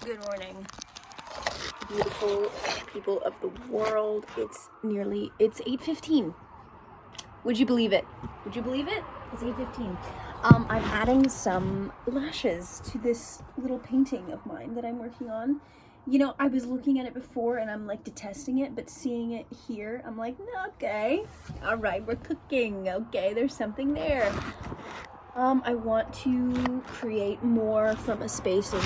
Good morning, beautiful people of the world. It's 8:15. Would you believe it? Would you believe it? It's 8:15. I'm adding some lashes to this little painting of mine that I'm working on. You know, I was looking at it before and I'm like detesting it, but seeing it here, I'm like, okay, all right, we're cooking. Okay, there's something there. I want to create more from a space of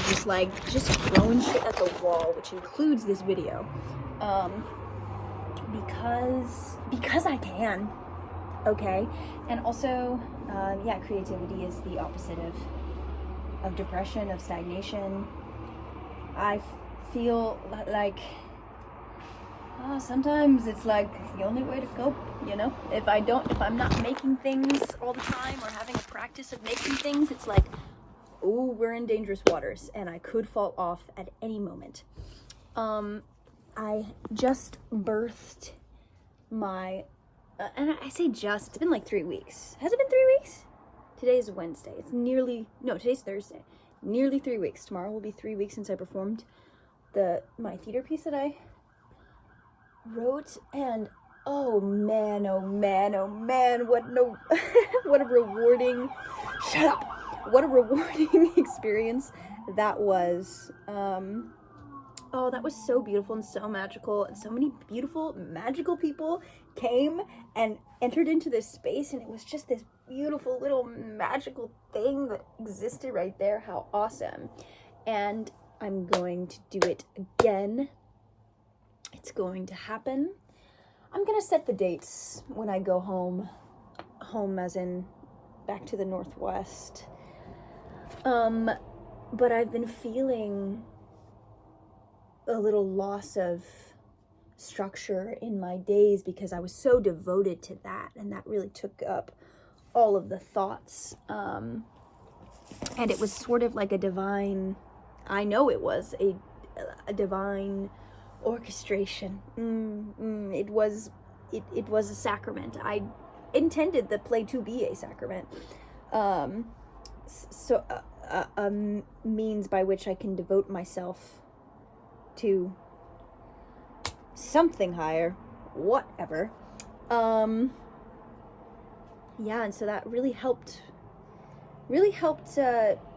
just throwing shit at the wall, which includes this video. Because I can, okay? And also, creativity is the opposite of depression, of stagnation. I feel like sometimes it's like the only way to cope, you know? If I'm not making things all the time or having a practice of making things, it's like, ooh, we're in dangerous waters and I could fall off at any moment. I just birthed my, and I say just, it's been like 3 weeks. Has it been 3 weeks? Today is Wednesday. Today's Thursday. Nearly 3 weeks. Tomorrow will be 3 weeks since I performed my theater piece that I wrote, and oh man, what a rewarding what a rewarding experience that was. That was so beautiful and so magical, and so many beautiful magical people came and entered into this space, and it was just this beautiful little magical thing that existed right there. How awesome. And I'm going to do it again. It's going to happen. I'm gonna set the dates when I go home as in back to the Northwest. But I've been feeling a little loss of structure in my days because I was so devoted to that, and that really took up all of the thoughts. And it was sort of like a divine, I know it was a divine orchestration. It was a sacrament. I intended the play to be a sacrament. A means by which I can devote myself to something higher, whatever. And so that really helped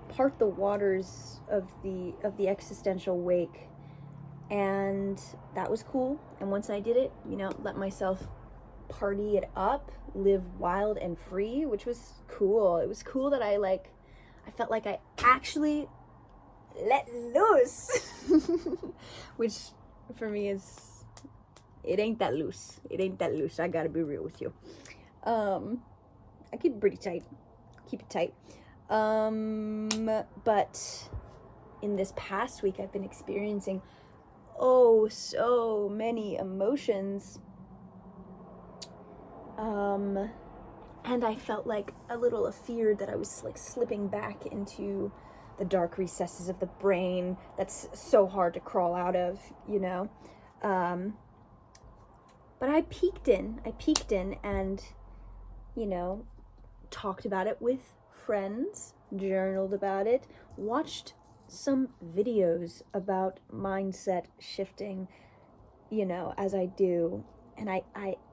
part the waters of the existential wake. And that was cool. And once I did it, let myself party it up, live wild and free, which was cool. It was cool that I felt like I actually let loose, which for me is, it ain't that loose. I gotta be real with you. I keep it pretty tight. Keep it tight. But in this past week, I've been experiencing so many emotions. And I felt like a little afeared that I was slipping back into the dark recesses of the brain that's so hard to crawl out of, but I peeked in and, talked about it with friends, journaled about it, watched some videos about mindset shifting, as I do. And I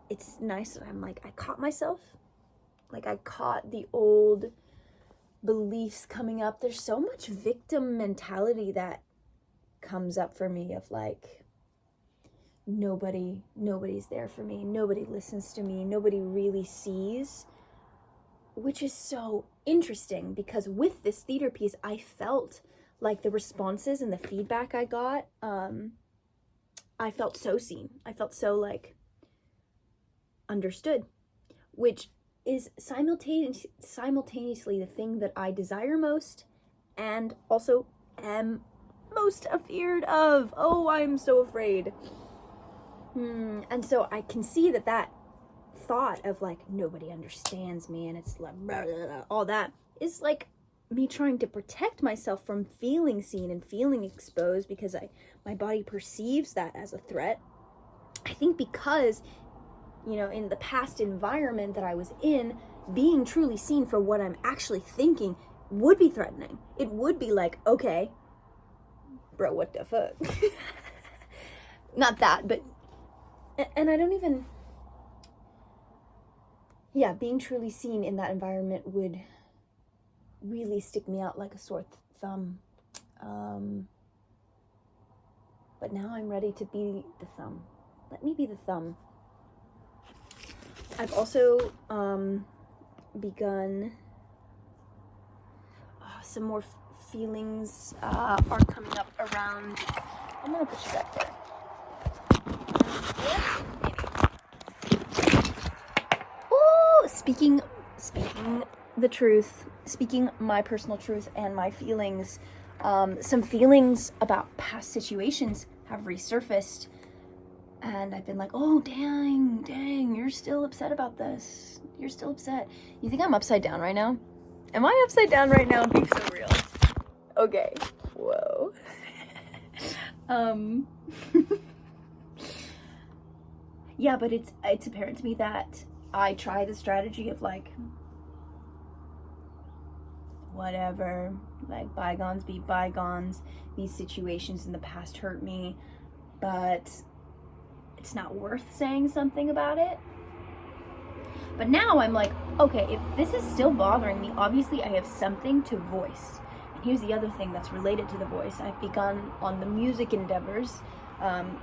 it's nice that I'm I caught myself. I caught the old beliefs coming up. There's so much victim mentality that comes up for me of nobody's there for me. Nobody listens to me. Nobody really sees, which is so interesting because with this theater piece, I felt like the responses and the feedback I got, I felt so seen. I felt so understood, which is simultaneously the thing that I desire most and also am most afeared of. Oh, I'm so afraid. And so I can see that thought of nobody understands me and it's blah, blah, blah, all that is me trying to protect myself from feeling seen and feeling exposed because my body perceives that as a threat. I think because in the past environment that I was in, being truly seen for what I'm actually thinking would be threatening. It would be okay, bro, what the fuck? Not that, but, and I don't even, yeah, being truly seen in that environment would really stick me out like a sore thumb. But now I'm ready to be the thumb. Let me be the thumb. I've also begun some more feelings are coming up around. I'm gonna put you back there. Oh, speaking the truth, speaking my personal truth and my feelings. Some feelings about past situations have resurfaced, and I've been like, oh, dang, you're still upset about this. You're still upset. You think I'm upside down right now? Am I upside down right now? Be so real. Okay. Whoa. Yeah, but it's apparent to me that I try the strategy of like, whatever, like bygones be bygones. These situations in the past hurt me, but it's not worth saying something about it. But now I'm like, okay, if this is still bothering me, obviously I have something to voice. And here's the other thing that's related to the voice. I've begun on the music endeavors,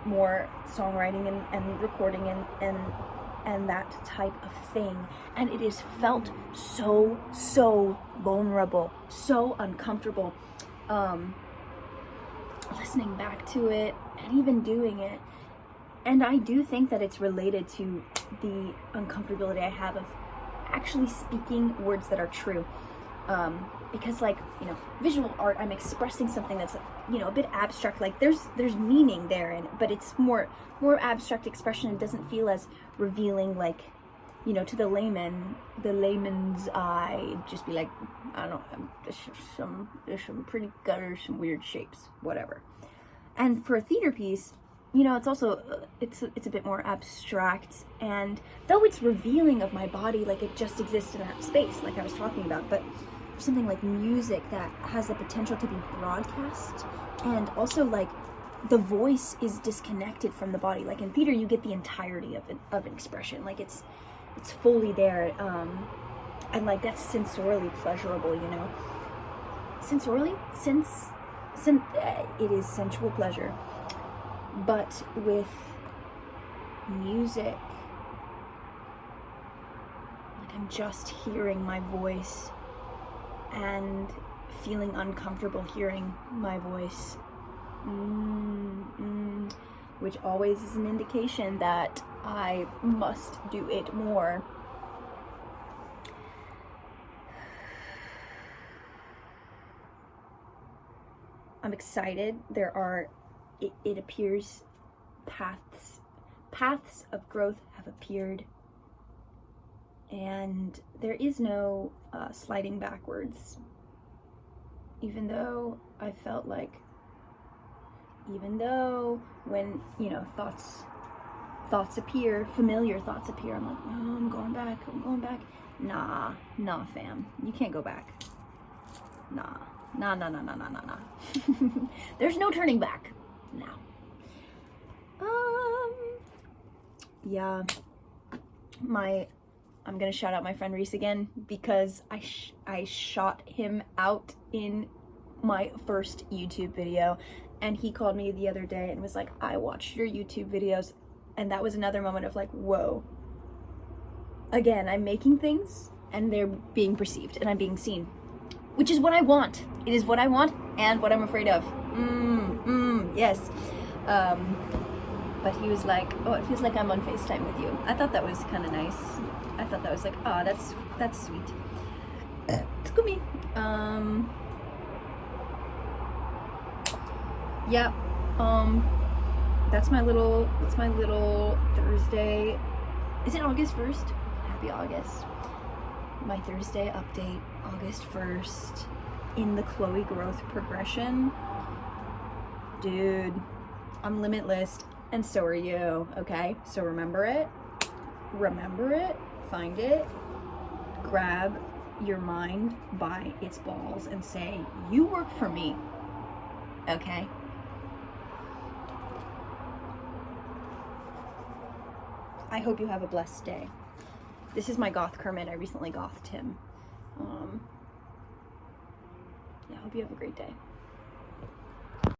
more songwriting and recording and that type of thing. And it is felt so vulnerable, so uncomfortable. Listening back to it and even doing it. And I do think that it's related to the uncomfortability I have of actually speaking words that are true. Because like, you know, visual art, I'm expressing something that's, you know, a bit abstract. Like there's meaning there, but it's more abstract expression. It doesn't feel as revealing, like, you know, to the layman's eye. It'd just be like, I don't know, there's some pretty gutters, some weird shapes, whatever. And for a theater piece, you know, it's also, it's a bit more abstract, and though it's revealing of my body, like it just exists in that space, like I was talking about, but for something like music that has the potential to be broadcast, and also like the voice is disconnected from the body. Like in theater, you get the entirety of an expression, like it's fully there, and like that's sensorially pleasurable, you know, it is sensual pleasure. But with music, like I'm just hearing my voice and feeling uncomfortable hearing my voice, which always is an indication that I must do it more. I'm excited. It appears paths of growth have appeared, and there is no sliding backwards, even though I felt like, when, you know, thoughts appear, familiar thoughts appear, I'm like, no, I'm going back. Nah, fam, you can't go back. Nah. There's no turning back now. Yeah, I'm gonna shout out my friend Reese again, because I shot him out in my first YouTube video, and he called me the other day and was like, I watched your YouTube videos, and that was another moment of like, whoa, again, I'm making things and they're being perceived and I'm being seen, which is what I want. It is what I want and what I'm afraid of. Yes. But he was like, oh, it feels like I'm on FaceTime with you. I thought that was kind of nice. I thought that was like, oh, that's sweet. It's me. Yeah. That's my little Thursday. Is it August 1st? Happy August. My Thursday update, August 1st, in the Chloe growth progression. Dude, I'm limitless, and so are you, okay? So remember it, find it, grab your mind by its balls and say, you work for me, okay? I hope you have a blessed day. This is my goth Kermit. I recently gothed him. Yeah, I hope you have a great day.